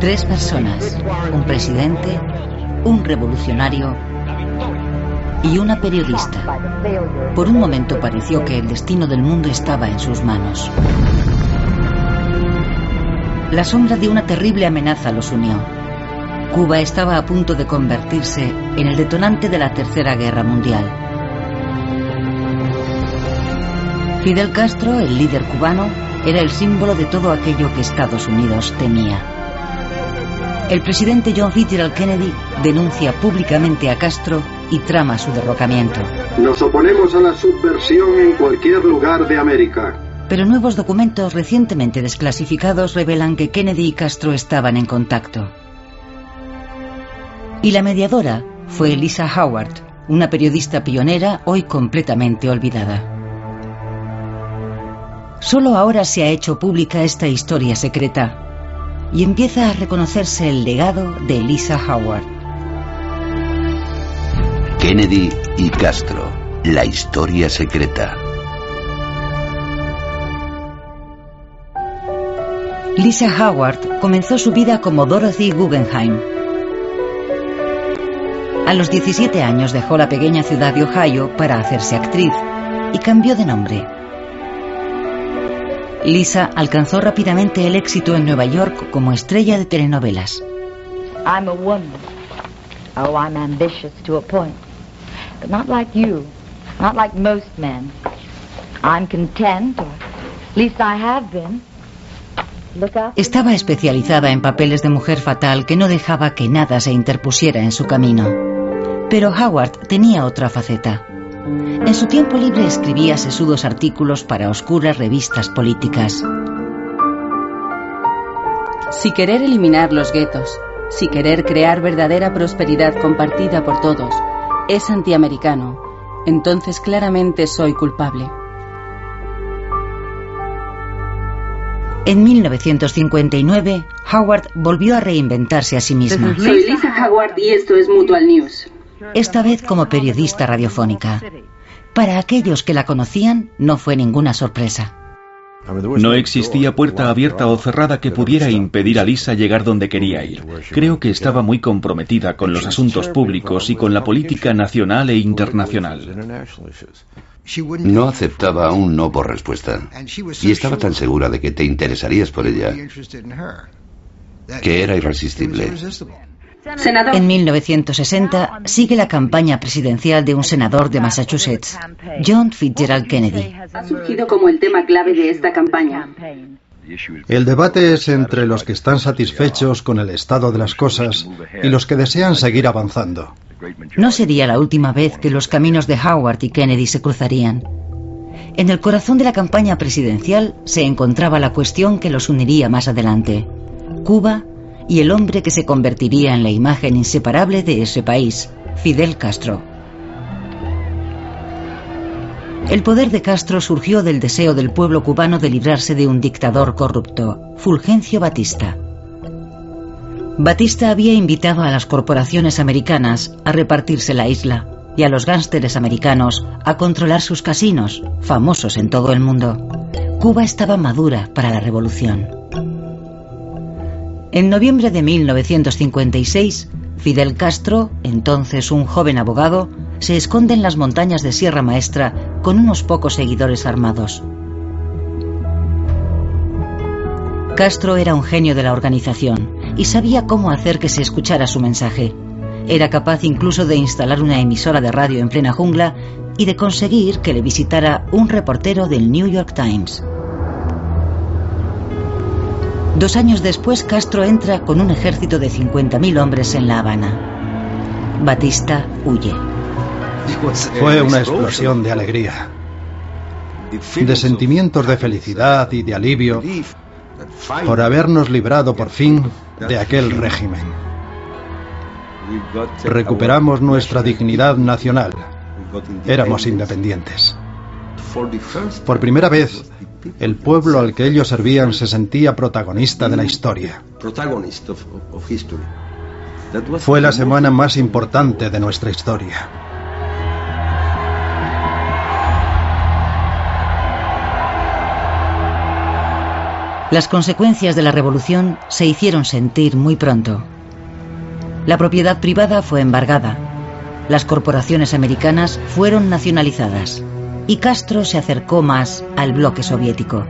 Tres personas, un presidente, un revolucionario y una periodista. Por un momento pareció que el destino del mundo estaba en sus manos. La sombra de una terrible amenaza los unió. Cuba estaba a punto de convertirse en el detonante de la Tercera Guerra Mundial. Fidel Castro, el líder cubano, era el símbolo de todo aquello que Estados Unidos temía. El presidente John Fitzgerald Kennedy denuncia públicamente a Castro y trama su derrocamiento. Nos oponemos a la subversión en cualquier lugar de América. Pero nuevos documentos recientemente desclasificados revelan que Kennedy y Castro estaban en contacto. Y la mediadora fue Lisa Howard, una periodista pionera hoy completamente olvidada. Solo ahora se ha hecho pública esta historia secreta y empieza a reconocerse el legado de Lisa Howard. Kennedy y Castro, la historia secreta. Lisa Howard comenzó su vida como Dorothy Guggenheim. A los 17 años dejó la pequeña ciudad de Ohio para hacerse actriz y cambió de nombre. Lisa alcanzó rápidamente el éxito en Nueva York como estrella de telenovelas. I'm a woman. Oh, I'm ambitious to a point. But not like you. Not like most men. I'm content, or at least I have been. Estaba especializada en papeles de mujer fatal que no dejaba que nada se interpusiera en su camino. Pero Howard tenía otra faceta. En su tiempo libre escribía sesudos artículos para oscuras revistas políticas. Si querer eliminar los guetos, si querer crear verdadera prosperidad compartida por todos, es antiamericano, entonces claramente soy culpable. En 1959, Howard volvió a reinventarse a sí misma. Soy Lisa Howard y esto es Mutual News. Esta vez como periodista radiofónica. Para aquellos que la conocían, no fue ninguna sorpresa. No existía puerta abierta o cerrada que pudiera impedir a Lisa llegar donde quería ir. Creo que estaba muy comprometida con los asuntos públicos y con la política nacional e internacional. No aceptaba un no por respuesta. Y estaba tan segura de que te interesarías por ella, que era irresistible. Senador. En 1960 sigue la campaña presidencial de un senador de Massachusetts, John Fitzgerald Kennedy. Ha surgido como el tema clave de esta campaña. El debate es entre los que están satisfechos con el estado de las cosas y los que desean seguir avanzando. No sería la última vez que los caminos de Howard y Kennedy se cruzarían. En el corazón de la campaña presidencial se encontraba la cuestión que los uniría más adelante: Cuba y el hombre que se convertiría en la imagen inseparable de ese país, Fidel Castro. El poder de Castro surgió del deseo del pueblo cubano de librarse de un dictador corrupto, Fulgencio Batista. Batista había invitado a las corporaciones americanas a repartirse la isla y a los gánsteres americanos a controlar sus casinos, famosos en todo el mundo. Cuba estaba madura para la revolución. En noviembre de 1956, Fidel Castro, entonces un joven abogado, se esconde en las montañas de Sierra Maestra con unos pocos seguidores armados. Castro era un genio de la organización y sabía cómo hacer que se escuchara su mensaje. Era capaz incluso de instalar una emisora de radio en plena jungla y de conseguir que le visitara un reportero del New York Times. 2 años después, Castro entra con un ejército de 50.000 hombres en La Habana. Batista huye. Fue una explosión de alegría, de sentimientos de felicidad y de alivio por habernos librado por fin de aquel régimen. Recuperamos nuestra dignidad nacional. Éramos independientes. Por primera vez, el pueblo al que ellos servían se sentía protagonista de la historia. Fue la semana más importante de nuestra historia. Las consecuencias de la revolución se hicieron sentir muy pronto. La propiedad privada fue embargada, las corporaciones americanas fueron nacionalizadas y Castro se acercó más al bloque soviético.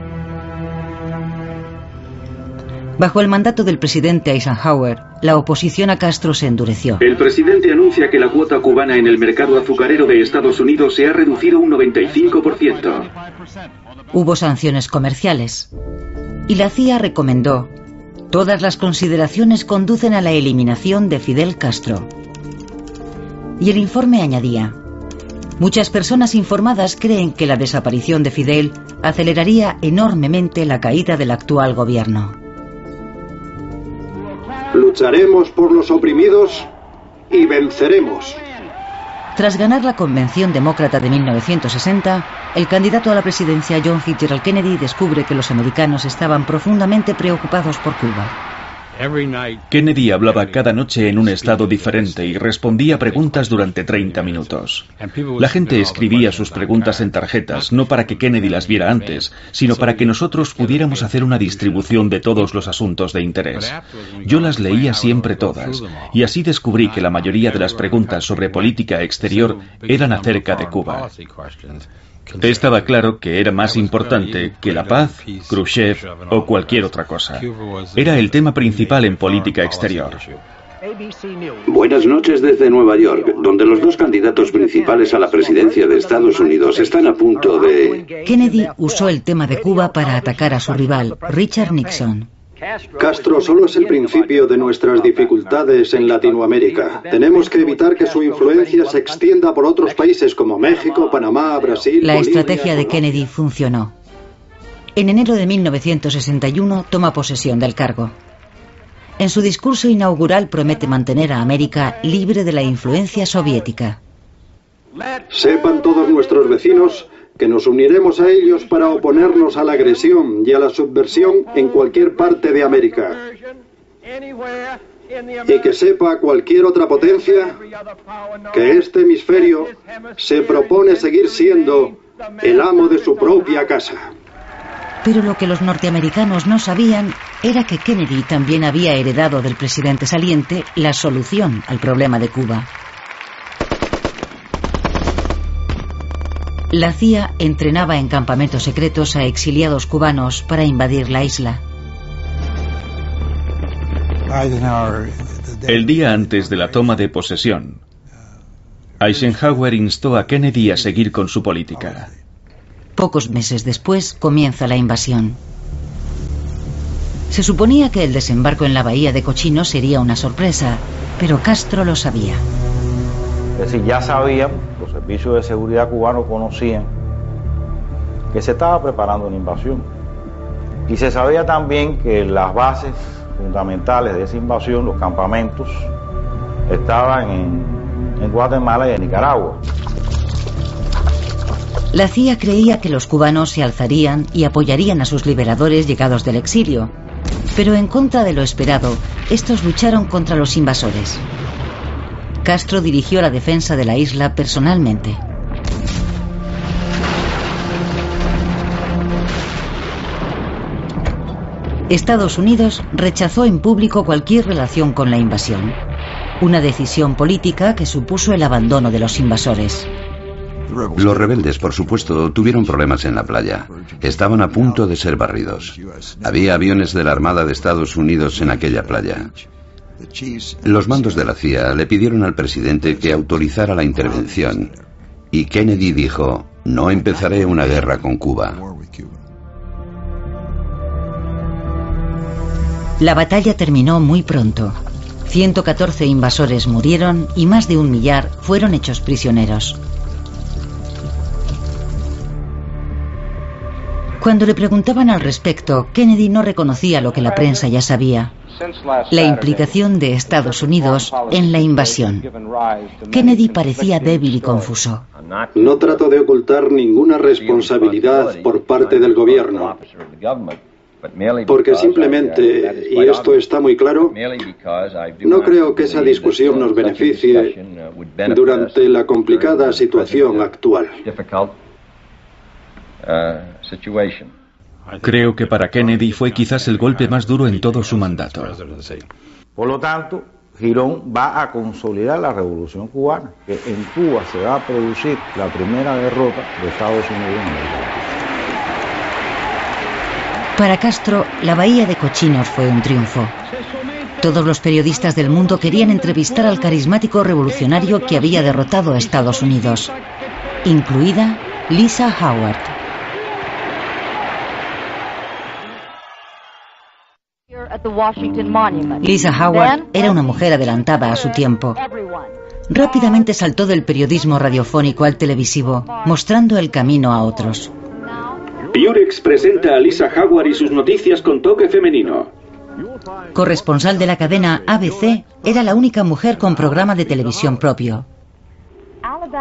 Bajo el mandato del presidente Eisenhower, la oposición a Castro se endureció. El presidente anuncia que la cuota cubana en el mercado azucarero de Estados Unidos se ha reducido un 95%. Hubo sanciones comerciales y la CIA recomendó: todas las consideraciones conducen a la eliminación de Fidel Castro. Y el informe añadía: muchas personas informadas creen que la desaparición de Fidel aceleraría enormemente la caída del actual gobierno. Lucharemos por los oprimidos y venceremos. Tras ganar la Convención Demócrata de 1960, el candidato a la presidencia John Fitzgerald Kennedy descubre que los americanos estaban profundamente preocupados por Cuba. Kennedy hablaba cada noche en un estado diferente y respondía preguntas durante 30 minutos. La gente escribía sus preguntas en tarjetas, no para que Kennedy las viera antes, sino para que nosotros pudiéramos hacer una distribución de todos los asuntos de interés. Yo las leía siempre todas, y así descubrí que la mayoría de las preguntas sobre política exterior eran acerca de Cuba. Estaba claro que era más importante que la paz, Khrushchev o cualquier otra cosa. Era el tema principal en política exterior. Buenas noches desde Nueva York, donde los dos candidatos principales a la presidencia de Estados Unidos están a punto de... Kennedy usó el tema de Cuba para atacar a su rival, Richard Nixon. Castro solo es el principio de nuestras dificultades en Latinoamérica. Tenemos que evitar que su influencia se extienda por otros países como México, Panamá, Brasil... La Bolivia, estrategia de Kennedy funcionó. En enero de 1961 toma posesión del cargo. En su discurso inaugural promete mantener a América libre de la influencia soviética. Sepan todos nuestros vecinos que nos uniremos a ellos para oponernos a la agresión y a la subversión en cualquier parte de América. Y que sepa cualquier otra potencia que este hemisferio se propone seguir siendo el amo de su propia casa. Pero lo que los norteamericanos no sabían era que Kennedy también había heredado del presidente saliente la solución al problema de Cuba. La CIA entrenaba en campamentos secretos a exiliados cubanos para invadir la isla. El día antes de la toma de posesión, Eisenhower instó a Kennedy a seguir con su política. Pocos meses después comienza la invasión. Se suponía que el desembarco en la bahía de Cochino sería una sorpresa, pero Castro lo sabía. Es decir, ya sabían, los servicios de seguridad cubanos conocían que se estaba preparando una invasión. Y se sabía también que las bases fundamentales de esa invasión, los campamentos, estaban en Guatemala y en Nicaragua. La CIA creía que los cubanos se alzarían y apoyarían a sus liberadores llegados del exilio, pero en contra de lo esperado, estos lucharon contra los invasores. Castro dirigió la defensa de la isla personalmente. Estados Unidos rechazó en público cualquier relación con la invasión, una decisión política que supuso el abandono de los invasores. Los rebeldes, por supuesto, tuvieron problemas en la playa. Estaban a punto de ser barridos. Había aviones de la Armada de Estados Unidos en aquella playa. Los mandos de la CIA le pidieron al presidente que autorizara la intervención, y Kennedy dijo: no empezaré una guerra con Cuba. La batalla terminó muy pronto. 114 invasores murieron y más de 1 millar fueron hechos prisioneros. Cuando le preguntaban al respecto, Kennedy no reconocía lo que la prensa ya sabía: la implicación de Estados Unidos en la invasión. Kennedy parecía débil y confuso. No trato de ocultar ninguna responsabilidad por parte del gobierno, porque simplemente, y esto está muy claro, no creo que esa discusión nos beneficie durante la complicada situación actual. Creo que para Kennedy fue quizás el golpe más duro en todo su mandato. Por lo tanto, Girón va a consolidar la revolución cubana, que en Cuba se va a producir la primera derrota de Estados Unidos en el mundo. Para Castro, la bahía de Cochinos fue un triunfo. Todos los periodistas del mundo querían entrevistar al carismático revolucionario que había derrotado a Estados Unidos, incluida Lisa Howard. Lisa Howard era una mujer adelantada a su tiempo. Rápidamente saltó del periodismo radiofónico al televisivo, mostrando el camino a otros. Purex presenta a Lisa Howard y sus noticias con toque femenino. Corresponsal de la cadena ABC, era la única mujer con programa de televisión propio.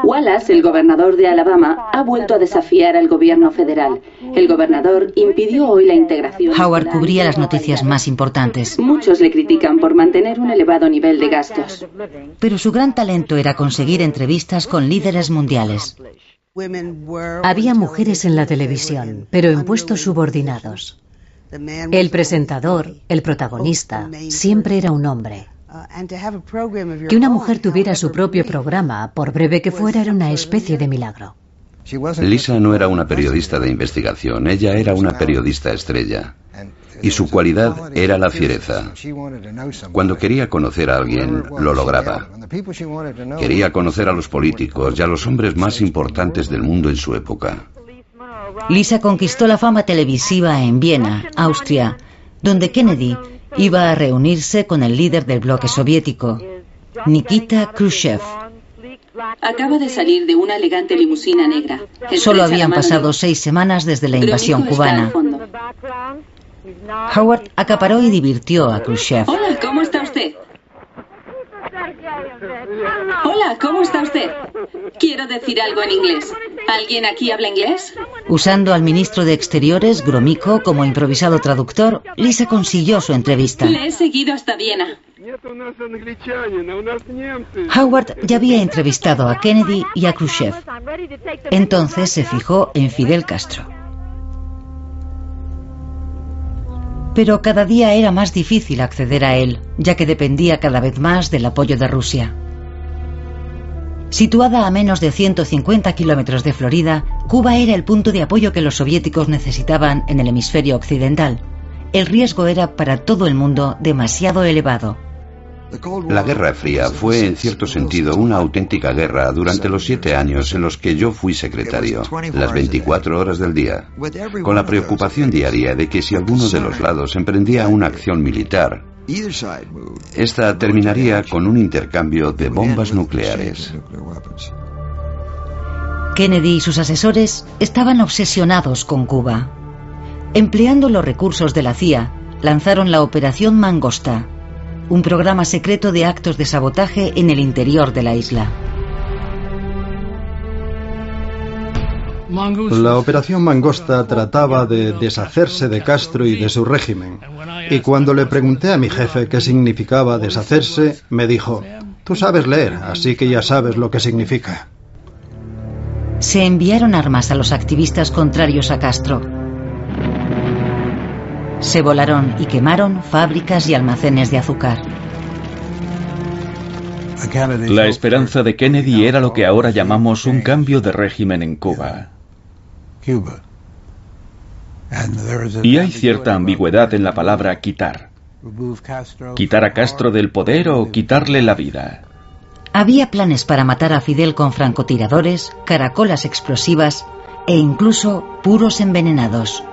Wallace, el gobernador de Alabama, ha vuelto a desafiar al gobierno federal. El gobernador impidió hoy la integración. Howard cubría las noticias más importantes. Muchos le critican por mantener un elevado nivel de gastos. Pero su gran talento era conseguir entrevistas con líderes mundiales. Había mujeres en la televisión, pero en puestos subordinados. El presentador, el protagonista, siempre era un hombre. Que una mujer tuviera su propio programa, por breve que fuera, era una especie de milagro. Lisa no era una periodista de investigación, ella era una periodista estrella. Y su cualidad era la fiereza. Cuando quería conocer a alguien, lo lograba. Quería conocer a los políticos y a los hombres más importantes del mundo en su época. Lisa conquistó la fama televisiva en Viena, Austria, donde Kennedy iba a reunirse con el líder del bloque soviético, Nikita Khrushchev. Acaba de salir de una elegante limusina negra. Solo habían pasado 6 semanas desde la invasión cubana. Howard acaparó y divirtió a Khrushchev. Hola, ¿cómo está usted? Hola, ¿cómo está usted? Quiero decir algo en inglés. ¿Alguien aquí habla inglés? Usando al ministro de Exteriores, Gromyko, como improvisado traductor, Lisa consiguió su entrevista. Le he seguido hasta Viena. Howard ya había entrevistado a Kennedy y a Khrushchev. Entonces se fijó en Fidel Castro. Pero cada día era más difícil acceder a él, ya que dependía cada vez más del apoyo de Rusia. Situada a menos de 150 kilómetros de Florida, Cuba era el punto de apoyo que los soviéticos necesitaban en el hemisferio occidental. El riesgo era para todo el mundo demasiado elevado. La Guerra Fría fue, en cierto sentido, una auténtica guerra durante los 7 años en los que yo fui secretario, las 24 horas del día, con la preocupación diaria de que si alguno de los lados emprendía una acción militar, esta terminaría con un intercambio de bombas nucleares. Kennedy y sus asesores estaban obsesionados con Cuba. Empleando los recursos de la CIA, lanzaron la Operación Mangosta, un programa secreto de actos de sabotaje en el interior de la isla. La Operación Mangosta trataba de deshacerse de Castro y de su régimen. Y cuando le pregunté a mi jefe qué significaba deshacerse, me dijo: "Tú sabes leer, así que ya sabes lo que significa". Se enviaron armas a los activistas contrarios a Castro. Se volaron y quemaron fábricas y almacenes de azúcar. La esperanza de Kennedy era lo que ahora llamamos un cambio de régimen en Cuba. Y hay cierta ambigüedad en la palabra quitar. ¿Quitar a Castro del poder o quitarle la vida? Había planes para matar a Fidel con francotiradores, caracolas explosivas e incluso puros envenenados.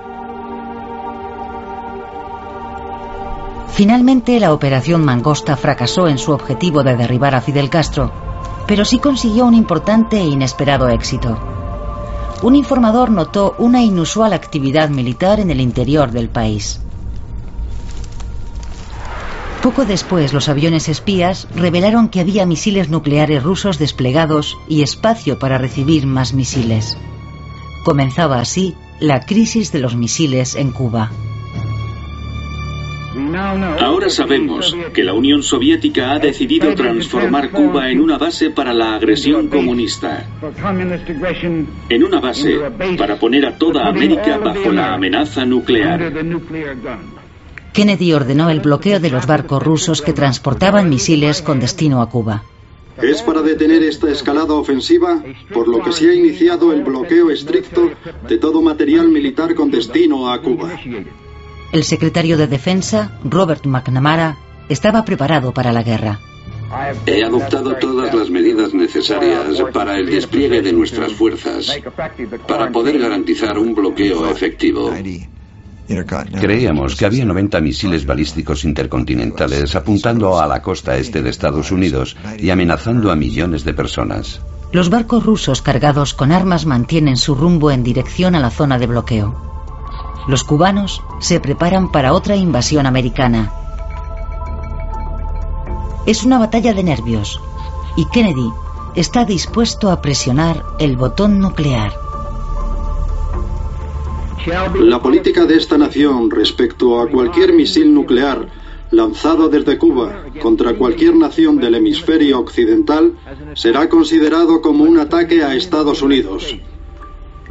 Finalmente, la Operación Mangosta fracasó en su objetivo de derribar a Fidel Castro, pero sí consiguió un importante e inesperado éxito. Un informador notó una inusual actividad militar en el interior del país. Poco después, los aviones espías revelaron que había misiles nucleares rusos desplegados y espacio para recibir más misiles. Comenzaba así la crisis de los misiles en Cuba. Ahora sabemos que la Unión Soviética ha decidido transformar Cuba en una base para la agresión comunista. En una base para poner a toda América bajo la amenaza nuclear. Kennedy ordenó el bloqueo de los barcos rusos que transportaban misiles con destino a Cuba. Es para detener esta escalada ofensiva, por lo que se ha iniciado el bloqueo estricto de todo material militar con destino a Cuba. El secretario de Defensa, Robert McNamara, estaba preparado para la guerra. He adoptado todas las medidas necesarias para el despliegue de nuestras fuerzas, para poder garantizar un bloqueo efectivo. Creíamos que había 90 misiles balísticos intercontinentales apuntando a la costa este de Estados Unidos y amenazando a millones de personas. Los barcos rusos cargados con armas mantienen su rumbo en dirección a la zona de bloqueo. Los cubanos se preparan para otra invasión americana. Es una batalla de nervios y Kennedy está dispuesto a presionar el botón nuclear. La política de esta nación respecto a cualquier misil nuclear lanzado desde Cuba contra cualquier nación del hemisferio occidental será considerado como un ataque a Estados Unidos.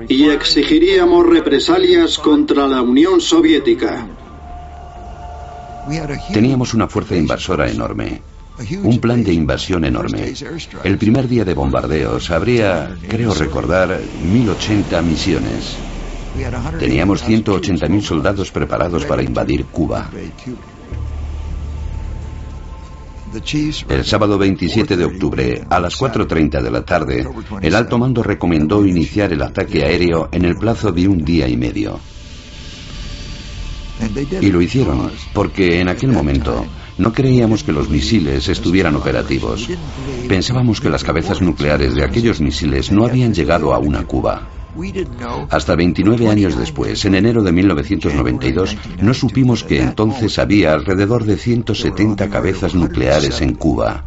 Y exigiríamos represalias contra la Unión Soviética. Teníamos una fuerza invasora enorme, un plan de invasión enorme. El primer día de bombardeos habría, creo recordar, 1080 misiones. Teníamos 180.000 soldados preparados para invadir Cuba. El sábado 27 de octubre, a las 4:30 de la tarde, el alto mando recomendó iniciar el ataque aéreo en el plazo de un día y medio. Y lo hicieron, porque en aquel momento no creíamos que los misiles estuvieran operativos. Pensábamos que las cabezas nucleares de aquellos misiles no habían llegado aún a Cuba. Hasta 29 años después, en enero de 1992, no supimos que entonces había alrededor de 170 cabezas nucleares en Cuba.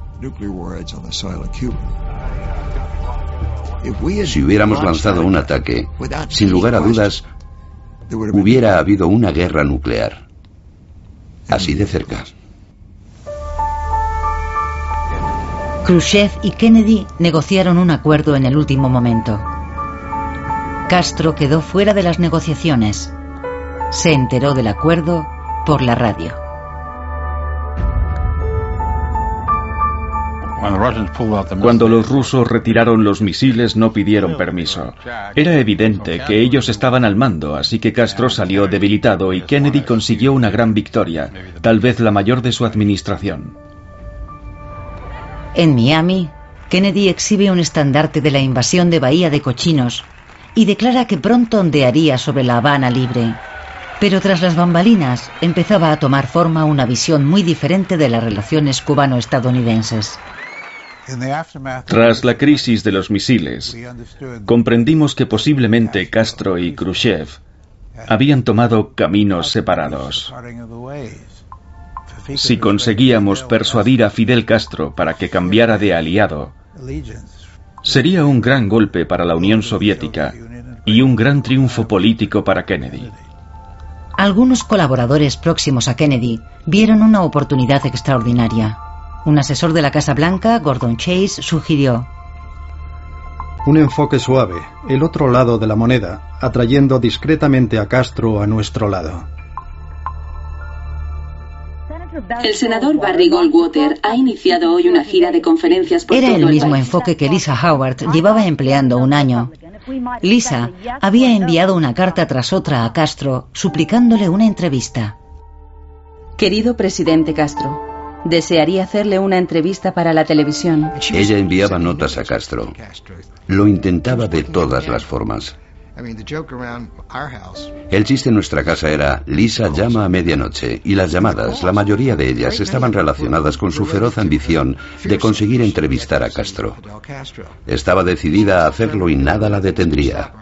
Si hubiéramos lanzado un ataque, sin lugar a dudas, hubiera habido una guerra nuclear. Así de cerca. Khrushchev y Kennedy negociaron un acuerdo en el último momento. Castro quedó fuera de las negociaciones. Se enteró del acuerdo por la radio. Cuando los rusos retiraron los misiles no pidieron permiso. Era evidente que ellos estaban al mando, así que Castro salió debilitado y Kennedy consiguió una gran victoria, tal vez la mayor de su administración. En Miami, Kennedy exhibe un estandarte de la invasión de Bahía de Cochinos y declara que pronto ondearía sobre La Habana libre. Pero tras las bambalinas empezaba a tomar forma una visión muy diferente de las relaciones cubano-estadounidenses. Tras la crisis de los misiles, comprendimos que posiblemente Castro y Khrushchev habían tomado caminos separados. Si conseguíamos persuadir a Fidel Castro para que cambiara de aliado, sería un gran golpe para la Unión Soviética y un gran triunfo político para Kennedy. Algunos colaboradores próximos a Kennedy vieron una oportunidad extraordinaria. Un asesor de la Casa Blanca, Gordon Chase, sugirió: un enfoque suave, el otro lado de la moneda, atrayendo discretamente a Castro a nuestro lado. El senador Barry Goldwater ha iniciado hoy una gira de conferencias por todo el país. Era el mismo enfoque que Lisa Howard llevaba empleando un año. Lisa había enviado una carta tras otra a Castro suplicándole una entrevista. Querido presidente Castro, desearía hacerle una entrevista para la televisión. Ella enviaba notas a Castro. Lo intentaba de todas las formas. El chiste en nuestra casa era: Lisa llama a medianoche, y las llamadas, la mayoría de ellas, estaban relacionadas con su feroz ambición de conseguir entrevistar a Castro. Estaba decidida a hacerlo y nada la detendría.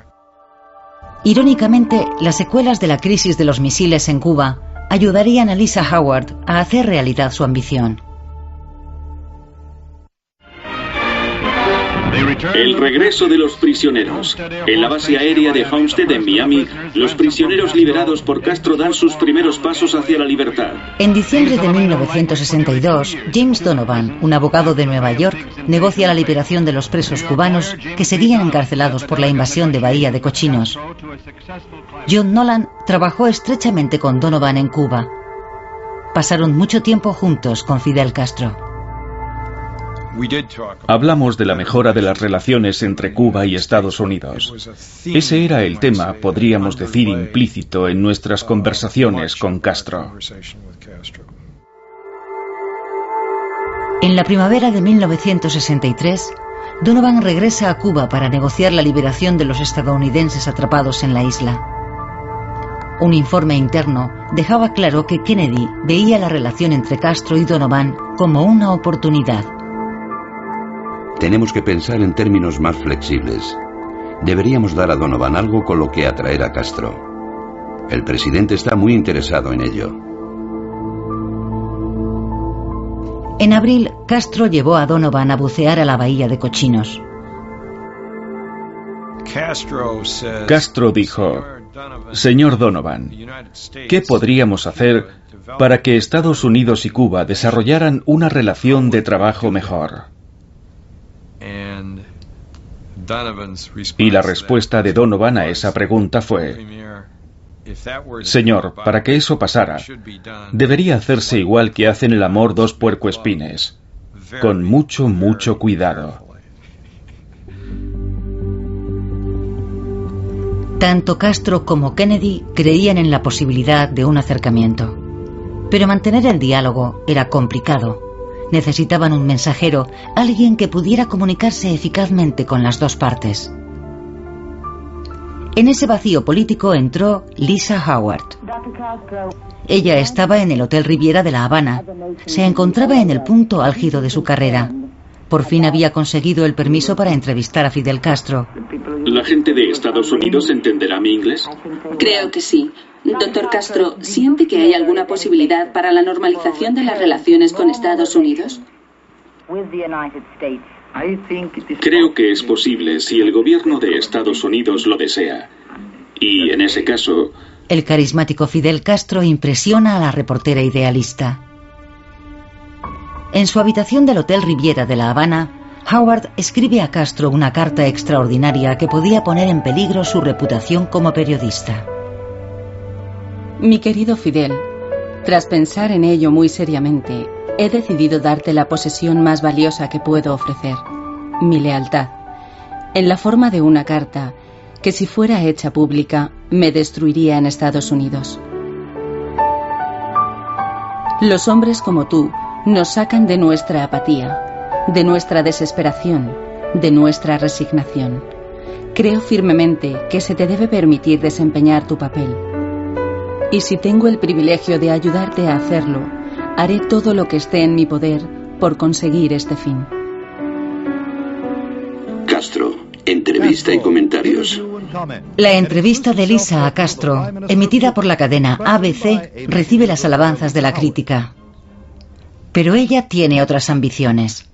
Irónicamente, las secuelas de la crisis de los misiles en Cuba ayudarían a Lisa Howard a hacer realidad su ambición. El regreso de los prisioneros. En la base aérea de Homestead, en Miami, los prisioneros liberados por Castro dan sus primeros pasos hacia la libertad. En diciembre de 1962, James Donovan, un abogado de Nueva York, negocia la liberación de los presos cubanos que seguían encarcelados por la invasión de Bahía de Cochinos. John Nolan trabajó estrechamente con Donovan en Cuba. Pasaron mucho tiempo juntos con Fidel Castro. Hablamos de la mejora de las relaciones entre Cuba y Estados Unidos. Ese era el tema, podríamos decir, implícito en nuestras conversaciones con Castro. En la primavera de 1963, Donovan regresa a Cuba para negociar la liberación de los estadounidenses atrapados en la isla. Un informe interno dejaba claro que Kennedy veía la relación entre Castro y Donovan como una oportunidad. Tenemos que pensar en términos más flexibles. Deberíamos dar a Donovan algo con lo que atraer a Castro. El presidente está muy interesado en ello. En abril, Castro llevó a Donovan a bucear a la Bahía de Cochinos. Castro dijo: Señor Donovan, ¿qué podríamos hacer para que Estados Unidos y Cuba desarrollaran una relación de trabajo mejor? Y la respuesta de Donovan a esa pregunta fue: Señor, para que eso pasara, debería hacerse igual que hacen el amor dos puercoespines, con mucho, mucho cuidado. Tanto Castro como Kennedy creían en la posibilidad de un acercamiento. Pero mantener el diálogo era complicado. Necesitaban un mensajero, alguien que pudiera comunicarse eficazmente con las dos partes. En ese vacío político entró Lisa Howard. Ella estaba en el Hotel Riviera de La Habana. Se encontraba en el punto álgido de su carrera. Por fin había conseguido el permiso para entrevistar a Fidel Castro. ¿La gente de Estados Unidos entenderá mi inglés? Creo que sí. Doctor Castro, ¿siente que hay alguna posibilidad para la normalización de las relaciones con Estados Unidos? Creo que es posible si el gobierno de Estados Unidos lo desea. Y en ese caso... El carismático Fidel Castro impresiona a la reportera idealista. En su habitación del Hotel Riviera de La Habana, Howard escribe a Castro una carta extraordinaria que podía poner en peligro su reputación como periodista. Mi querido Fidel, tras pensar en ello muy seriamente, he decidido darte la posesión más valiosa que puedo ofrecer, mi lealtad, en la forma de una carta que, si fuera hecha pública, me destruiría en Estados Unidos. Los hombres como tú nos sacan de nuestra apatía, de nuestra desesperación, de nuestra resignación. Creo firmemente que se te debe permitir desempeñar tu papel. Y si tengo el privilegio de ayudarte a hacerlo, haré todo lo que esté en mi poder por conseguir este fin. Castro, entrevista y comentarios. La entrevista de Lisa a Castro, emitida por la cadena ABC, recibe las alabanzas de la crítica. Pero ella tiene otras ambiciones.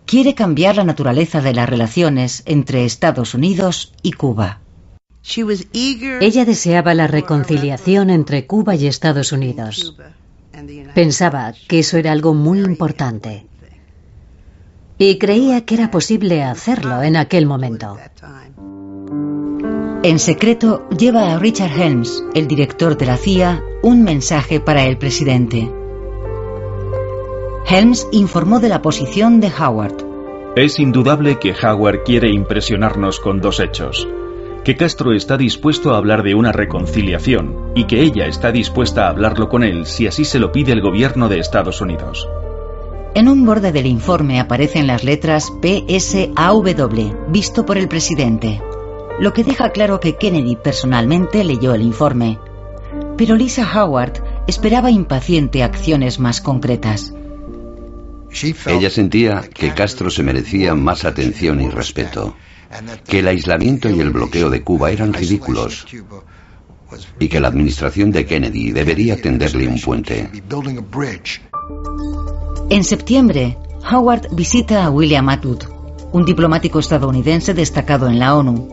Quiere cambiar la naturaleza de las relaciones entre Estados Unidos y Cuba. Ella deseaba la reconciliación entre Cuba y Estados Unidos. Pensaba que eso era algo muy importante. Y creía que era posible hacerlo en aquel momento. En secreto, lleva a Richard Helms, el director de la CIA, un mensaje para el presidente. Helms informó de la posición de Howard. Es indudable que Howard quiere impresionarnos con dos hechos: que Castro está dispuesto a hablar de una reconciliación y que ella está dispuesta a hablarlo con él si así se lo pide el gobierno de Estados Unidos. En un borde del informe aparecen las letras PSAW, visto por el presidente, lo que deja claro que Kennedy personalmente leyó el informe. Pero Lisa Howard esperaba impaciente acciones más concretas. Ella sentía que Castro se merecía más atención y respeto, que el aislamiento y el bloqueo de Cuba eran ridículos y que la administración de Kennedy debería tenderle un puente. En septiembre, Howard visita a William Atwood, un diplomático estadounidense destacado en la ONU.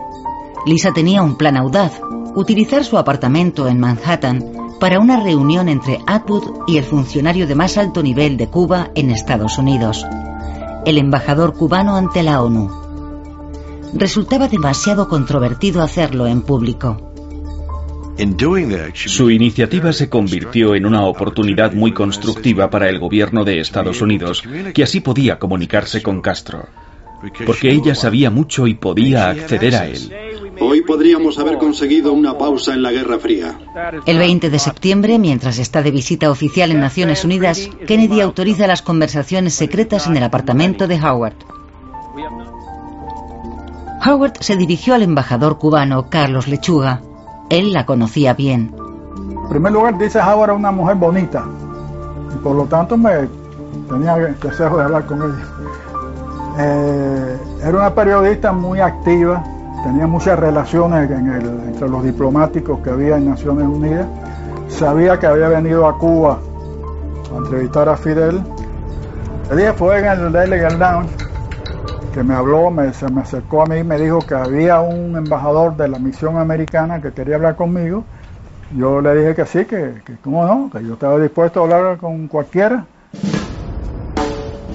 Lisa tenía un plan audaz: utilizar su apartamento en Manhattan para una reunión entre Atwood y el funcionario de más alto nivel de Cuba en Estados Unidos, el embajador cubano ante la ONU. Resultaba demasiado controvertido hacerlo en público. Su iniciativa se convirtió en una oportunidad muy constructiva para el gobierno de Estados Unidos, que así podía comunicarse con Castro, porque ella sabía mucho y podía acceder a él. Hoy podríamos haber conseguido una pausa en la Guerra Fría. El 20 de septiembre, mientras está de visita oficial en Naciones Unidas, Kennedy autoriza las conversaciones secretas en el apartamento de Howard. Howard se dirigió al embajador cubano Carlos Lechuga. Él la conocía bien. En primer lugar, dice Howard era una mujer bonita, y por lo tanto me tenía el deseo de hablar con ella. Era una periodista muy activa, tenía muchas relaciones entre los diplomáticos que había en Naciones Unidas. Sabía que había venido a Cuba a entrevistar a Fidel. El día fue en el Delegate Lounge que me habló, se me acercó a mí y me dijo que había un embajador de la misión americana que quería hablar conmigo. Yo le dije que sí, que cómo no, que yo estaba dispuesto a hablar con cualquiera.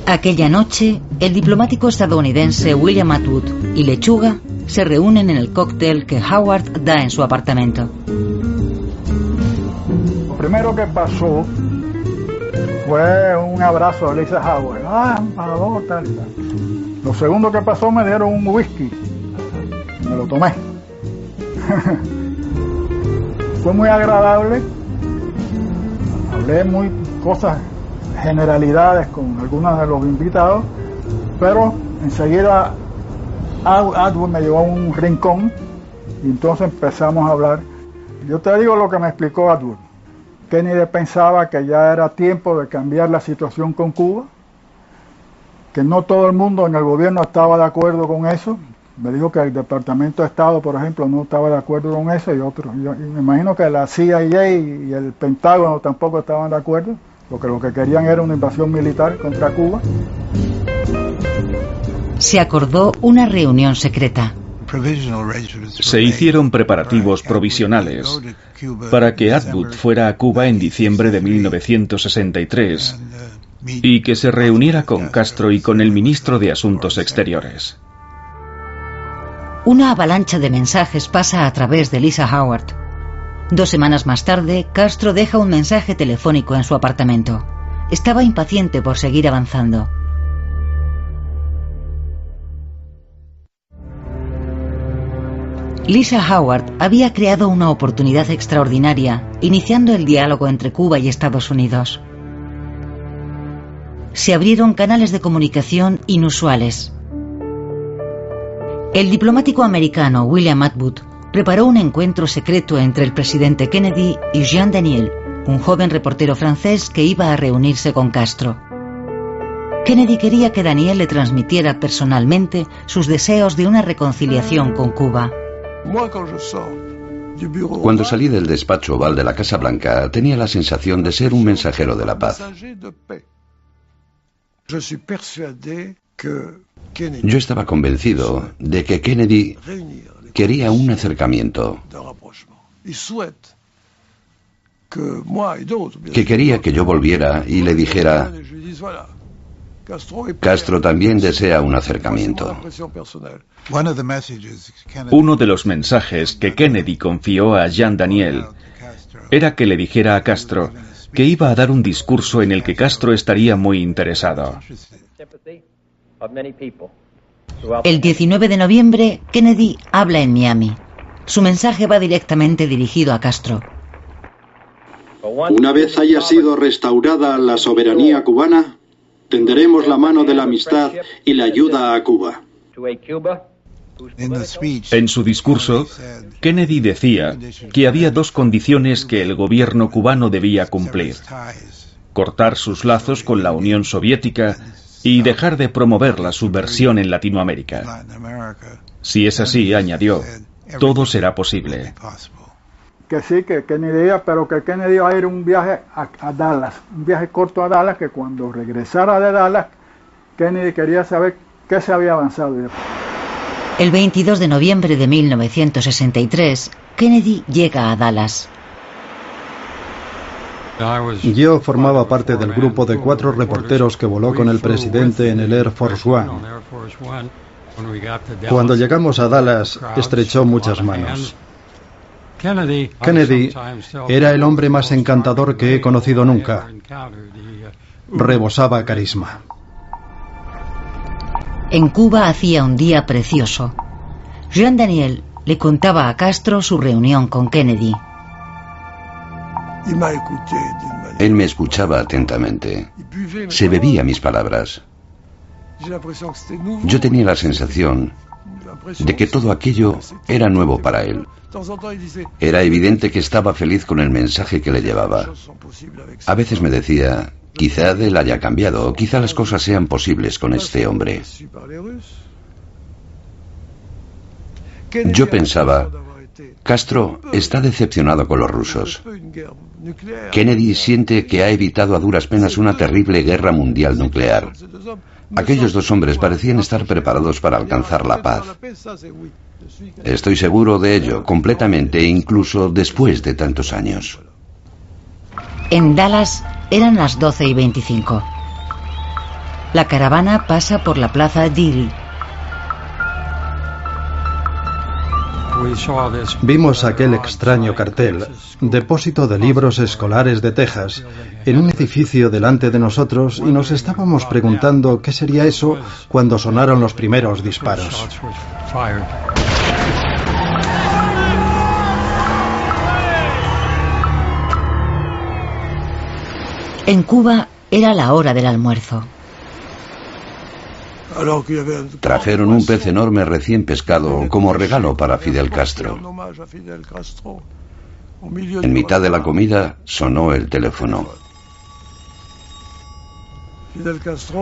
Aquella noche, el diplomático estadounidense William Atwood y Lechuga se reúnen en el cóctel que Howard da en su apartamento. Lo primero que pasó fue un abrazo de Lisa Howard. Embajador, tal y tal. Lo segundo que pasó, me dieron un whisky. Me lo tomé. Fue muy agradable. Hablé cosas, generalidades con algunos de los invitados, pero enseguida Atwood me llevó a un rincón y entonces empezamos a hablar. Yo te digo lo que me explicó Atwood. Kennedy pensaba que ya era tiempo de cambiar la situación con Cuba, que no todo el mundo en el gobierno estaba de acuerdo con eso. Me dijo que el Departamento de Estado, por ejemplo, no estaba de acuerdo con eso, y otros. Y me imagino que la CIA y el Pentágono tampoco estaban de acuerdo, porque lo que querían era una invasión militar contra Cuba. Se acordó una reunión secreta. Se hicieron preparativos provisionales para que Atwood fuera a Cuba en diciembre de 1963 y que se reuniera con Castro y con el ministro de Asuntos Exteriores. Una avalancha de mensajes pasa a través de Lisa Howard. 2 semanas más tarde, Castro deja un mensaje telefónico en su apartamento. Estaba impaciente por seguir avanzando. Lisa Howard había creado una oportunidad extraordinaria, iniciando el diálogo entre Cuba y Estados Unidos. Se abrieron canales de comunicación inusuales. El diplomático americano William Atwood preparó un encuentro secreto entre el presidente Kennedy y Jean Daniel, un joven reportero francés que iba a reunirse con Castro. Kennedy quería que Daniel le transmitiera personalmente sus deseos de una reconciliación con Cuba. Cuando salí del despacho oval de la Casa Blanca, tenía la sensación de ser un mensajero de la paz. Yo estaba convencido de que Kennedy quería un acercamiento, que quería que yo volviera y le dijera: Castro también desea un acercamiento. Uno de los mensajes que Kennedy confió a Jean Daniel era que le dijera a Castro que iba a dar un discurso en el que Castro estaría muy interesado. El 19 de noviembre, Kennedy habla en Miami. Su mensaje va directamente dirigido a Castro. Una vez haya sido restaurada la soberanía cubana, tenderemos la mano de la amistad y la ayuda a Cuba. En su discurso, Kennedy decía que había 2 condiciones que el gobierno cubano debía cumplir: cortar sus lazos con la Unión Soviética y dejar de promover la subversión en Latinoamérica. Si es así, añadió, todo será posible. Que sí, que Kennedy iba, pero que Kennedy iba a ir un viaje a Dallas, un viaje corto a Dallas, que cuando regresara de Dallas, Kennedy quería saber qué se había avanzado. El 22 de noviembre de 1963, Kennedy llega a Dallas. Yo formaba parte del grupo de 4 reporteros que voló con el presidente en el Air Force One. Cuando llegamos a Dallas, estrechó muchas manos. Kennedy era el hombre más encantador que he conocido nunca. Rebosaba carisma. En Cuba hacía un día precioso. Jean Daniel le contaba a Castro su reunión con Kennedy. Él me escuchaba atentamente. Se bebía mis palabras. Yo tenía la sensación de que todo aquello era nuevo para él. Era evidente que estaba feliz con el mensaje que le llevaba. A veces me decía, quizá él haya cambiado, quizá las cosas sean posibles con este hombre. Yo pensaba, Castro está decepcionado con los rusos. Kennedy siente que ha evitado a duras penas una terrible guerra mundial nuclear. Aquellos 2 hombres parecían estar preparados para alcanzar la paz. Estoy seguro de ello, completamente, incluso después de tantos años. En Dallas eran las 12:25. La caravana pasa por la plaza Dealey. Vimos aquel extraño cartel, depósito de libros escolares de Texas, en un edificio delante de nosotros y nos estábamos preguntando qué sería eso cuando sonaron los primeros disparos. En Cuba era la hora del almuerzo. Trajeron un pez enorme recién pescado como regalo para Fidel Castro. En mitad de la comida sonó el teléfono.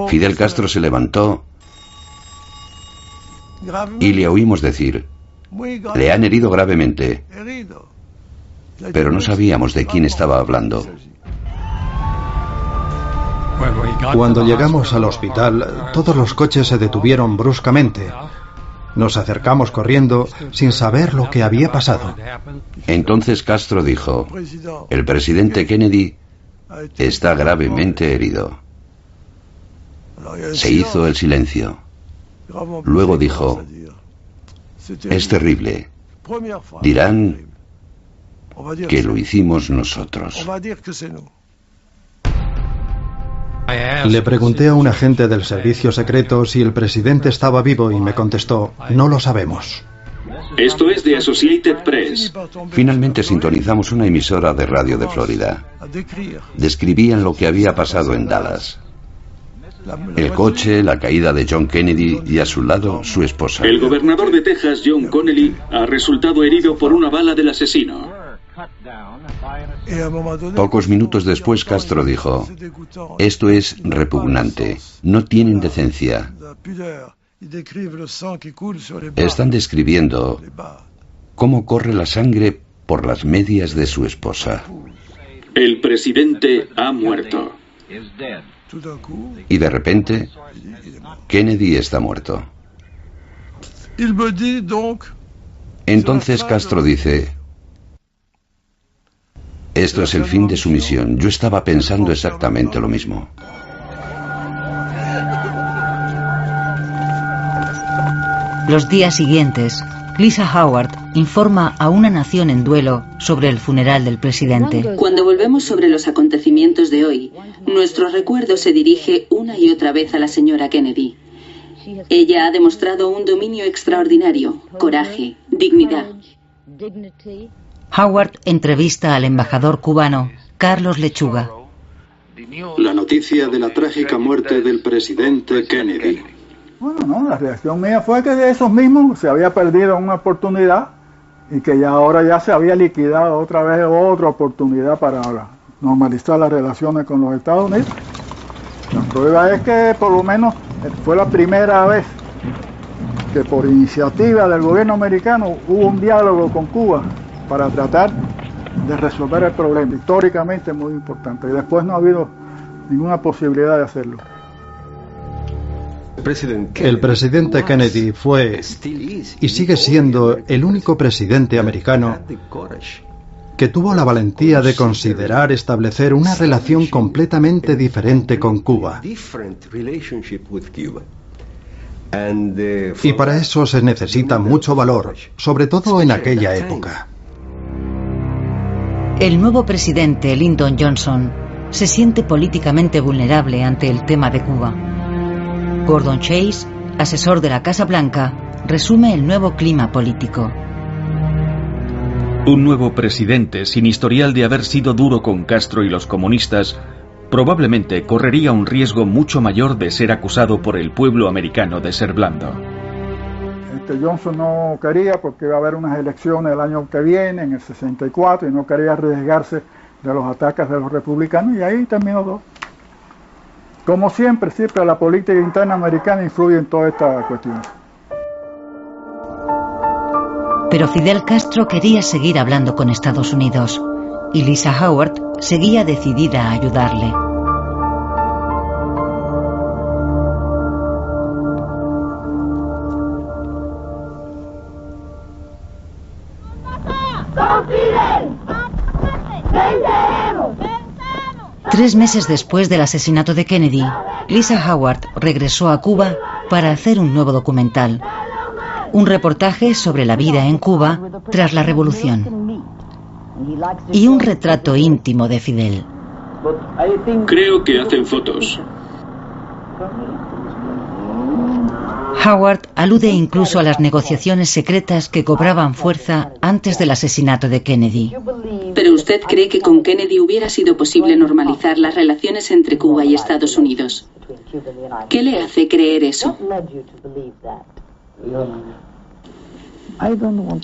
Fidel Castro se levantó y le oímos decir, le han herido gravemente, pero no sabíamos de quién estaba hablando. Cuando llegamos al hospital, todos los coches se detuvieron bruscamente. Nos acercamos corriendo sin saber lo que había pasado. Entonces Castro dijo, el presidente Kennedy está gravemente herido. Se hizo el silencio. Luego dijo, es terrible. Dirán que lo hicimos nosotros. Le pregunté a un agente del servicio secreto si el presidente estaba vivo y me contestó, no lo sabemos. Esto es de Associated Press. Finalmente sintonizamos una emisora de radio de Florida. Describían lo que había pasado en Dallas. El coche, la caída de John Kennedy y a su lado su esposa. El gobernador de Texas, John Connally, ha resultado herido por una bala del asesino. Pocos minutos después Castro dijo, esto es repugnante, no tienen decencia. Están describiendo cómo corre la sangre por las medias de su esposa. El presidente ha muerto. Y de repente, Kennedy está muerto. Entonces Castro dice, esto es el fin de su misión. Yo estaba pensando exactamente lo mismo. Los días siguientes, Lisa Howard informa a una nación en duelo sobre el funeral del presidente. Cuando volvemos sobre los acontecimientos de hoy, nuestro recuerdo se dirige una y otra vez a la señora Kennedy. Ella ha demostrado un dominio extraordinario, coraje, dignidad. Howard entrevista al embajador cubano, Carlos Lechuga. La noticia de la trágica muerte del presidente Kennedy. Bueno, no, la reacción mía fue que de esos mismos se había perdido una oportunidad y que ya ahora ya se había liquidado otra vez otra oportunidad para normalizar las relaciones con los Estados Unidos. La prueba es que por lo menos fue la primera vez que por iniciativa del gobierno americano hubo un diálogo con Cuba para tratar de resolver el problema, históricamente muy importante, y después no ha habido ninguna posibilidad de hacerlo. El presidente Kennedy fue y sigue siendo el único presidente americano que tuvo la valentía de considerar establecer una relación completamente diferente con Cuba. Y para eso se necesita mucho valor, sobre todo en aquella época. El nuevo presidente Lyndon Johnson se siente políticamente vulnerable ante el tema de Cuba. Gordon Chase, asesor de la Casa Blanca, resume el nuevo clima político. Un nuevo presidente, sin historial de haber sido duro con Castro y los comunistas, probablemente correría un riesgo mucho mayor de ser acusado por el pueblo americano de ser blando. Johnson no quería, porque iba a haber unas elecciones el año que viene, en el 64, y no quería arriesgarse de los ataques de los republicanos, y ahí terminó todo. Como siempre la política interna americana influye en toda esta cuestión. Pero Fidel Castro quería seguir hablando con Estados Unidos, y Lisa Howard seguía decidida a ayudarle. Tres meses después del asesinato de Kennedy, Lisa Howard regresó a Cuba para hacer un nuevo documental. Un reportaje sobre la vida en Cuba tras la revolución. Y un retrato íntimo de Fidel. Creo que hacen fotos. Howard alude incluso a las negociaciones secretas que cobraban fuerza antes del asesinato de Kennedy. ¿Pero usted cree que con Kennedy hubiera sido posible normalizar las relaciones entre Cuba y Estados Unidos? ¿Qué le hace creer eso?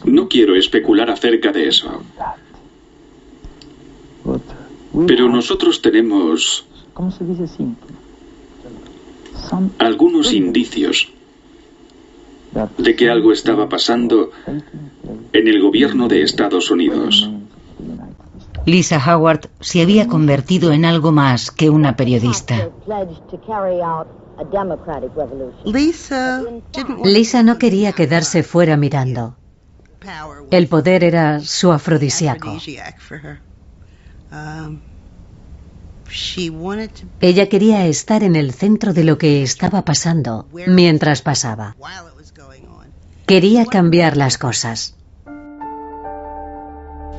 No quiero especular acerca de eso. Pero nosotros tenemos algunos indicios de que algo estaba pasando en el gobierno de Estados Unidos. Lisa Howard se había convertido en algo más que una periodista. Lisa no quería quedarse fuera mirando. El poder era su afrodisíaco. Ella quería estar en el centro de lo que estaba pasando mientras pasaba. Quería cambiar las cosas.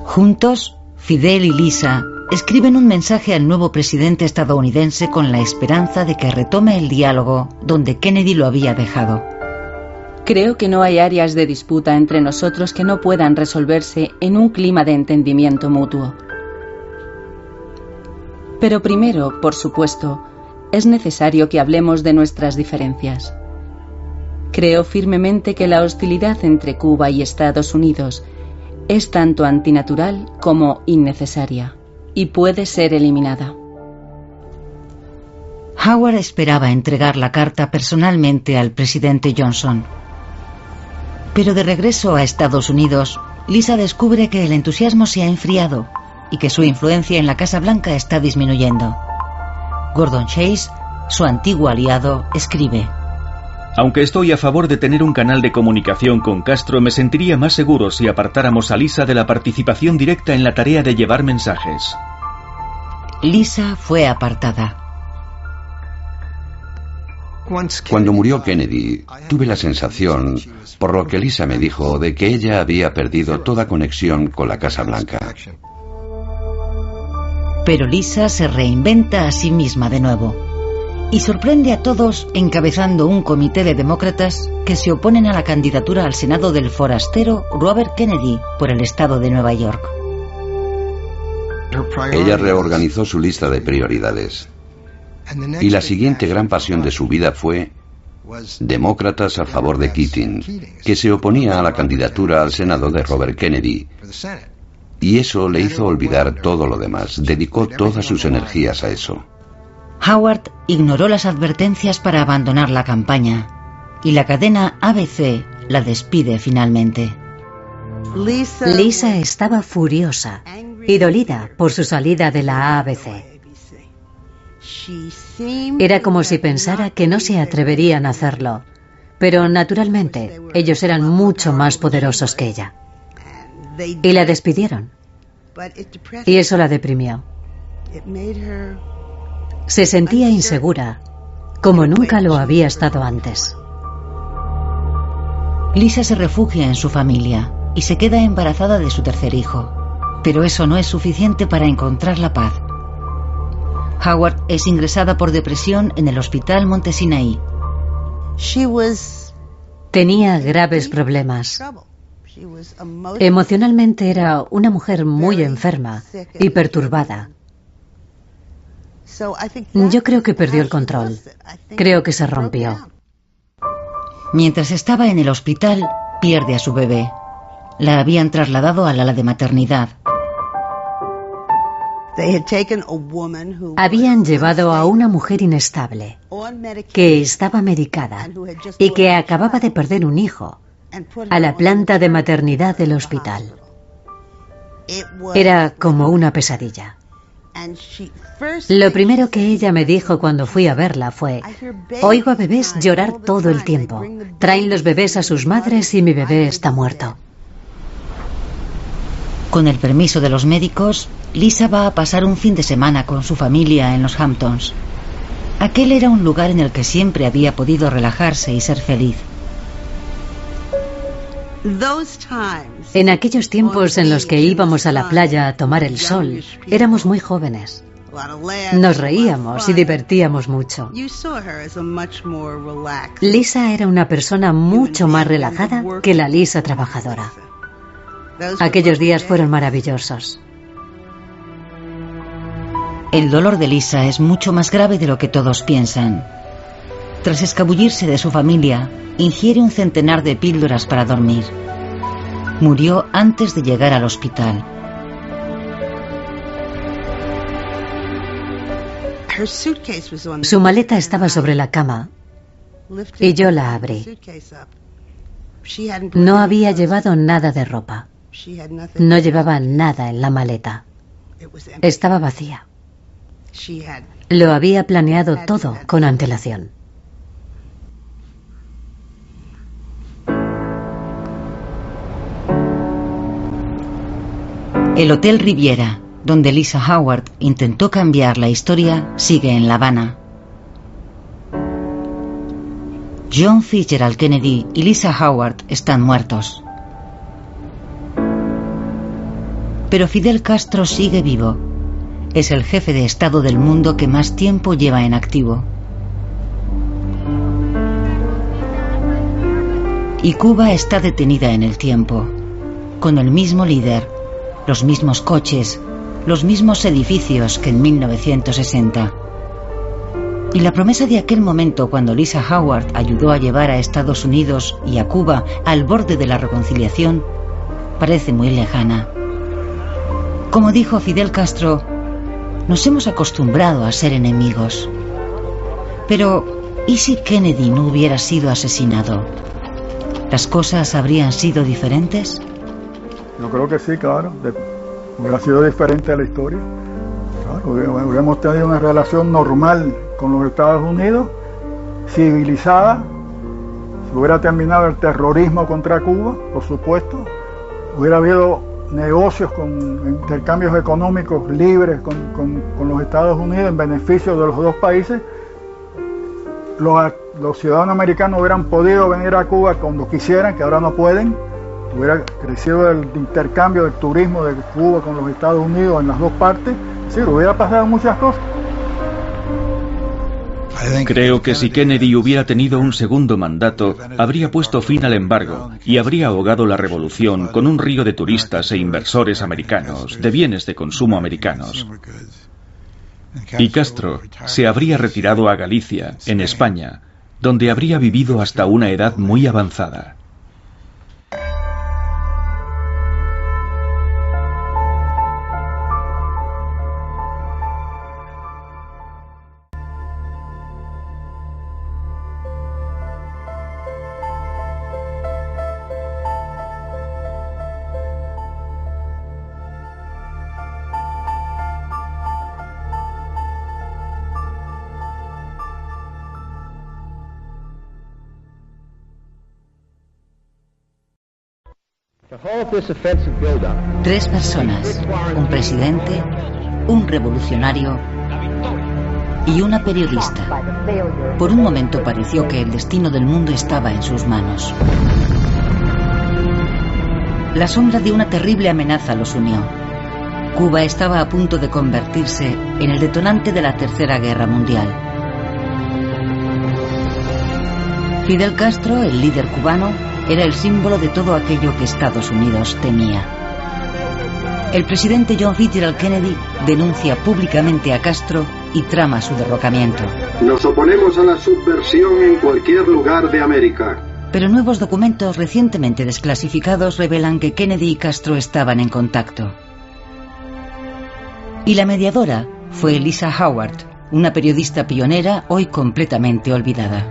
Juntos, Fidel y Lisa escriben un mensaje al nuevo presidente estadounidense con la esperanza de que retome el diálogo donde Kennedy lo había dejado. Creo que no hay áreas de disputa entre nosotros que no puedan resolverse en un clima de entendimiento mutuo. Pero primero, por supuesto, es necesario que hablemos de nuestras diferencias. Creo firmemente que la hostilidad entre Cuba y Estados Unidos es tanto antinatural como innecesaria y puede ser eliminada. Howard esperaba entregar la carta personalmente al presidente Johnson. Pero de regreso a Estados Unidos, Lisa descubre que el entusiasmo se ha enfriado y que su influencia en la Casa Blanca está disminuyendo. Gordon Chase, su antiguo aliado, escribe: Aunque estoy a favor de tener un canal de comunicación con Castro, me sentiría más seguro si apartáramos a Lisa de la participación directa en la tarea de llevar mensajes. Lisa fue apartada. Cuando murió Kennedy, tuve la sensación, por lo que Lisa me dijo, de que ella había perdido toda conexión con la Casa Blanca. Pero Lisa se reinventa a sí misma de nuevo y sorprende a todos encabezando un comité de demócratas que se oponen a la candidatura al Senado del forastero Robert Kennedy por el estado de Nueva York. Ella reorganizó su lista de prioridades. Y la siguiente gran pasión de su vida fue demócratas a favor de Keating, que se oponía a la candidatura al Senado de Robert Kennedy. Y eso le hizo olvidar todo lo demás. Dedicó todas sus energías a eso. Howard ignoró las advertencias para abandonar la campaña y la cadena ABC la despide finalmente. Lisa estaba furiosa y dolida por su salida de la ABC. Era como si pensara que no se atreverían a hacerlo, pero naturalmente ellos eran mucho más poderosos que ella. Y la despidieron. Y eso la deprimió. Se sentía insegura, como nunca lo había estado antes. Lisa se refugia en su familia y se queda embarazada de su tercer hijo, pero eso no es suficiente para encontrar la paz. Howard es ingresada por depresión en el Hospital Monte Sinaí. Tenía graves problemas. Emocionalmente era una mujer muy enferma y perturbada. Yo creo que perdió el control. Creo que se rompió. Mientras estaba en el hospital, pierde a su bebé. La habían trasladado al ala de maternidad. Habían llevado a una mujer inestable, que estaba medicada y que acababa de perder un hijo, a la planta de maternidad del hospital. Era como una pesadilla. Lo primero que ella me dijo cuando fui a verla fue: oigo a bebés llorar todo el tiempo. Traen los bebés a sus madres y mi bebé está muerto. Con el permiso de los médicos, Lisa va a pasar un fin de semana con su familia en los Hamptons. Aquel era un lugar en el que siempre había podido relajarse y ser feliz. En aquellos tiempos en los que íbamos a la playa a tomar el sol, éramos muy jóvenes. Nos reíamos y divertíamos mucho. Lisa era una persona mucho más relajada que la Lisa trabajadora. Aquellos días fueron maravillosos. El dolor de Lisa es mucho más grave de lo que todos piensan. Tras escabullirse de su familia, ingiere un centenar de píldoras para dormir. Murió antes de llegar al hospital. Su maleta estaba sobre la cama y yo la abrí. No había llevado nada de ropa. No llevaba nada en la maleta. Estaba vacía. Lo había planeado todo con antelación. El Hotel Riviera, donde Lisa Howard intentó cambiar la historia, sigue en La Habana. John Fitzgerald Kennedy y Lisa Howard están muertos. Pero Fidel Castro sigue vivo. Es el jefe de Estado del mundo que más tiempo lleva en activo. Y Cuba está detenida en el tiempo, con el mismo líder, los mismos coches, los mismos edificios que en 1960. Y la promesa de aquel momento cuando Lisa Howard ayudó a llevar a Estados Unidos y a Cuba al borde de la reconciliación parece muy lejana. Como dijo Fidel Castro, nos hemos acostumbrado a ser enemigos. Pero, ¿y si Kennedy no hubiera sido asesinado? ¿Las cosas habrían sido diferentes? Yo creo que sí, claro. Hubiera sido diferente la historia. Claro, hubiéramos tenido una relación normal con los Estados Unidos, civilizada. Se hubiera terminado el terrorismo contra Cuba, por supuesto. Hubiera habido negocios con intercambios económicos libres con los Estados Unidos en beneficio de los dos países. Los ciudadanos americanos hubieran podido venir a Cuba cuando quisieran, que ahora no pueden. Hubiera crecido el intercambio del turismo de Cuba con los Estados Unidos en las dos partes. Sí, hubiera pasado muchas cosas. Creo que si Kennedy hubiera tenido un segundo mandato, habría puesto fin al embargo y habría ahogado la revolución con un río de turistas e inversores americanos, de bienes de consumo americanos. Y Castro se habría retirado a Galicia, en España, donde habría vivido hasta una edad muy avanzada. 3 personas, un presidente, un revolucionario y una periodista. Por un momento pareció que el destino del mundo estaba en sus manos. La sombra de una terrible amenaza los unió. Cuba estaba a punto de convertirse en el detonante de la Tercera Guerra Mundial. Fidel Castro, el líder cubano, era el símbolo de todo aquello que Estados Unidos temía. El presidente John Fitzgerald Kennedy denuncia públicamente a Castro y trama su derrocamiento. Nos oponemos a la subversión en cualquier lugar de América. Pero nuevos documentos recientemente desclasificados revelan que Kennedy y Castro estaban en contacto. Y la mediadora fue Lisa Howard, una periodista pionera hoy completamente olvidada.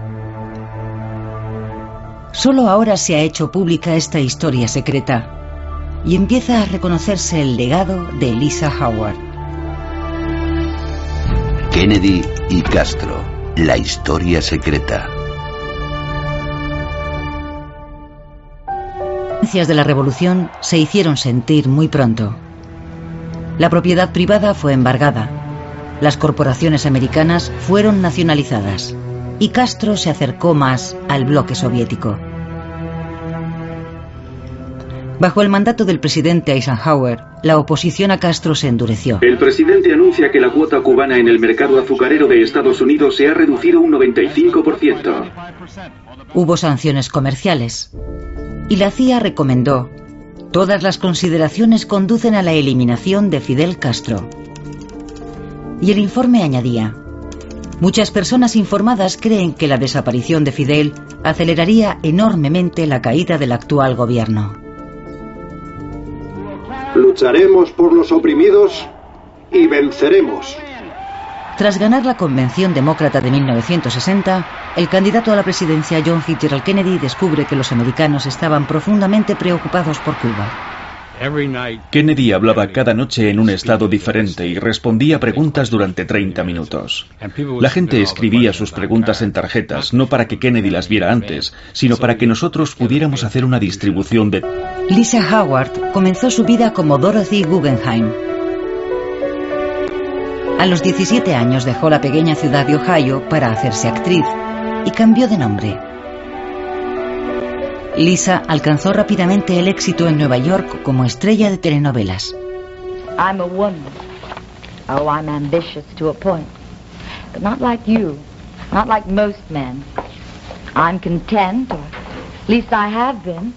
Solo ahora se ha hecho pública esta historia secreta y empieza a reconocerse el legado de Lisa Howard. Kennedy y Castro, la historia secreta. Las consecuencias de la revolución se hicieron sentir muy pronto. La propiedad privada fue embargada, las corporaciones americanas fueron nacionalizadas y Castro se acercó más al bloque soviético. Bajo el mandato del presidente Eisenhower, la oposición a Castro se endureció. El presidente anuncia que la cuota cubana en el mercado azucarero de Estados Unidos se ha reducido un 95%. Hubo sanciones comerciales y la CIA recomendó: todas las consideraciones conducen a la eliminación de Fidel Castro. Y el informe añadía: muchas personas informadas creen que la desaparición de Fidel aceleraría enormemente la caída del actual gobierno. Lucharemos por los oprimidos y venceremos. Tras ganar la Convención Demócrata de 1960, el candidato a la presidencia John Fitzgerald Kennedy descubre que los americanos estaban profundamente preocupados por Cuba. Kennedy hablaba cada noche en un estado diferente y respondía preguntas durante 30 minutos. La gente escribía sus preguntas en tarjetas, no para que Kennedy las viera antes, sino para que nosotros pudiéramos hacer una distribución de... Lisa Howard comenzó su vida como Dorothy Guggenheim. A los 17 años dejó la pequeña ciudad de Ohio para hacerse actriz y cambió de nombre. Lisa alcanzó rápidamente el éxito en Nueva York como estrella de telenovelas. I'm a woman. Oh, I'm ambitious to a point. But not like you. Not like most men. I'm content, or at least I have been.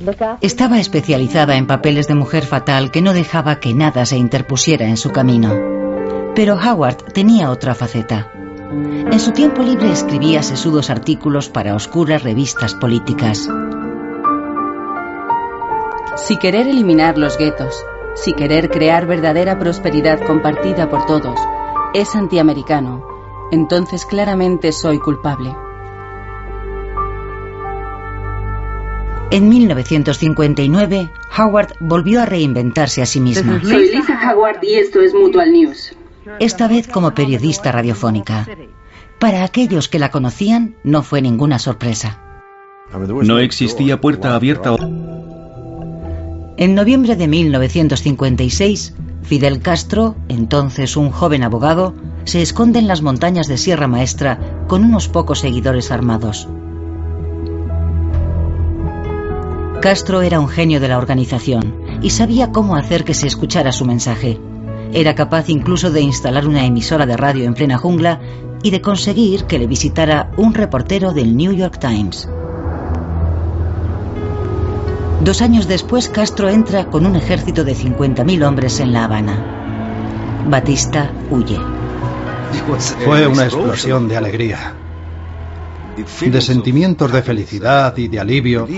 Look up. Estaba especializada en papeles de mujer fatal que no dejaba que nada se interpusiera en su camino. Pero Howard tenía otra faceta. En su tiempo libre escribía sesudos artículos para oscuras revistas políticas. Si querer eliminar los guetos, si querer crear verdadera prosperidad compartida por todos, es antiamericano, entonces claramente soy culpable. En 1959, Howard volvió a reinventarse a sí misma. Soy Lisa Howard y esto es Mutual News. Esta vez como periodista radiofónica. Para aquellos que la conocían, no fue ninguna sorpresa. No existía puerta abierta. En noviembre de 1956, Fidel Castro, entonces un joven abogado, se esconde en las montañas de Sierra Maestra con unos pocos seguidores armados. Castro era un genio de la organización y sabía cómo hacer que se escuchara su mensaje. Era capaz incluso de instalar una emisora de radio en plena jungla y de conseguir que le visitara un reportero del New York Times. 2 años después, Castro entra con un ejército de 50.000 hombres en La Habana. Batista huye. Fue una explosión de alegría, de sentimientos de felicidad y de alivio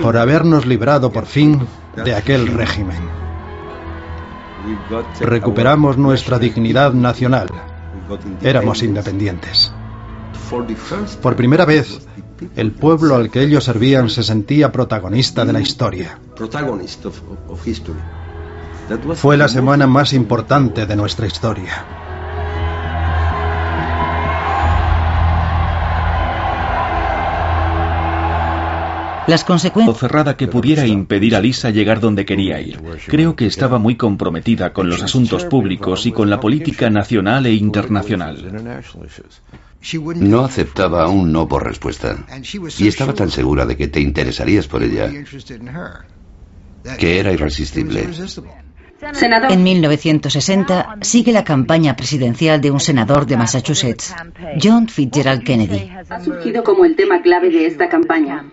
por habernos librado por fin de aquel régimen. Recuperamos nuestra dignidad nacional. Éramos independientes. Por primera vez, el pueblo al que ellos servían se sentía protagonista de la historia. Fue la semana más importante de nuestra historia. Las consecuencias cerrada que pudiera impedir a Lisa llegar donde quería ir. Creo que estaba muy comprometida con los asuntos públicos y con la política nacional e internacional. No aceptaba un no por respuesta. Y estaba tan segura de que te interesarías por ella que era irresistible. En 1960 sigue la campaña presidencial de un senador de Massachusetts, John Fitzgerald Kennedy. Ha surgido como el tema clave de esta campaña.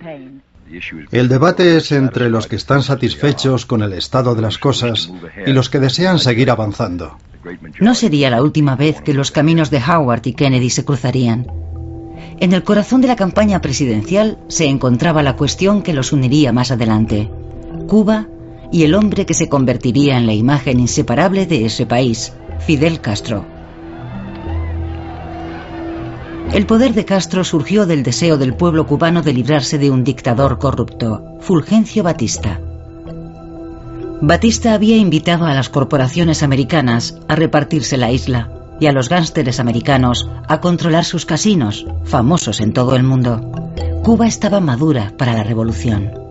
El debate es entre los que están satisfechos con el estado de las cosas y los que desean seguir avanzando. No sería la última vez que los caminos de Howard y Kennedy se cruzarían. En el corazón de la campaña presidencial se encontraba la cuestión que los uniría más adelante: Cuba y el hombre que se convertiría en la imagen inseparable de ese país, Fidel Castro. El poder de Castro surgió del deseo del pueblo cubano de librarse de un dictador corrupto, Fulgencio Batista. Batista había invitado a las corporaciones americanas a repartirse la isla y a los gánsteres americanos a controlar sus casinos, famosos en todo el mundo. Cuba estaba madura para la revolución.